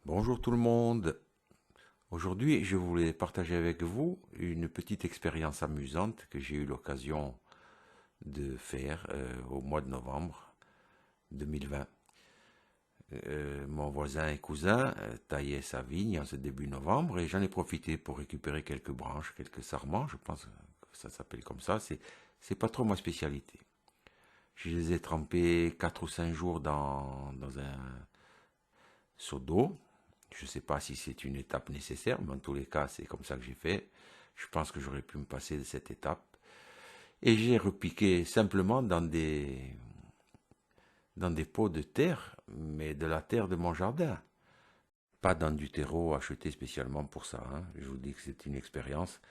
Bonjour tout le monde. Aujourd'hui, je voulais partager avec vous une petite expérience amusante que j'ai eu l'occasion de faire au mois de novembre 2020. Mon voisin et cousin taillaient sa vigne en ce début novembre et j'en ai profité pour récupérer quelques branches, quelques sarments, je pense que ça s'appelle comme ça. C'est pas trop ma spécialité. Je les ai trempés 4 ou 5 jours dans un seau d'eau. Je ne sais pas si c'est une étape nécessaire, mais en tous les cas, c'est comme ça que j'ai fait. Je pense que j'aurais pu me passer de cette étape. Et j'ai repiqué simplement dans des pots de terre, mais de la terre de mon jardin. Pas dans du terreau acheté spécialement pour ça, hein. Je vous dis que c'est une expérience.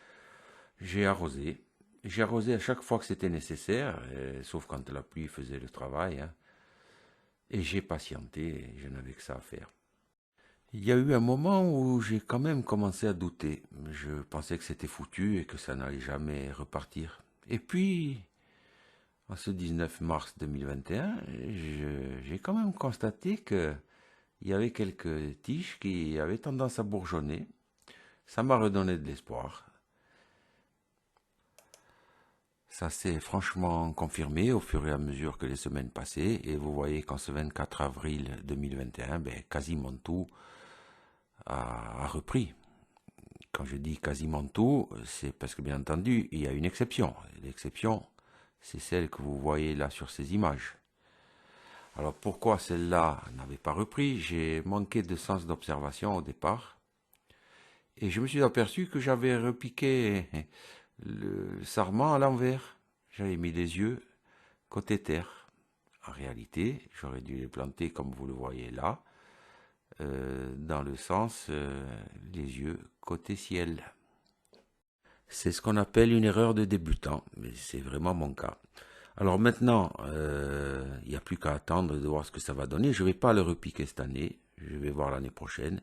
J'ai arrosé. J'ai arrosé à chaque fois que c'était nécessaire, sauf quand la pluie faisait le travail, hein. Et j'ai patienté, je n'avais que ça à faire. Il y a eu un moment où j'ai quand même commencé à douter. Je pensais que c'était foutu et que ça n'allait jamais repartir. Et puis, en ce 19 mars 2021, j'ai quand même constaté que il y avait quelques tiges qui avaient tendance à bourgeonner. Ça m'a redonné de l'espoir. Ça s'est franchement confirmé au fur et à mesure que les semaines passaient. Et vous voyez qu'en ce 24 avril 2021, ben, quasiment tout a repris. Quand je dis quasiment tout, c'est parce que bien entendu, il y a une exception. L'exception, c'est celle que vous voyez là sur ces images. Alors pourquoi celle-là n'avait pas repris? J'ai manqué de sens d'observation au départ. Et je me suis aperçu que j'avais repiqué le sarment à l'envers. J'avais mis les yeux côté terre. En réalité, j'aurais dû les planter comme vous le voyez là, dans le sens les yeux côté ciel. C'est ce qu'on appelle une erreur de débutant, mais c'est vraiment mon cas. Alors maintenant, il n'y a plus qu'à attendre de voir ce que ça va donner. Je ne vais pas le repiquer cette année, je vais voir l'année prochaine.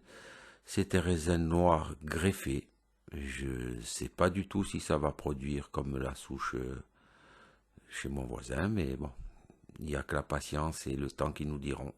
C'est un raisin noir greffé. Je ne sais pas du tout si ça va produire comme la souche chez mon voisin, mais bon, il n'y a que la patience et le temps qui nous diront.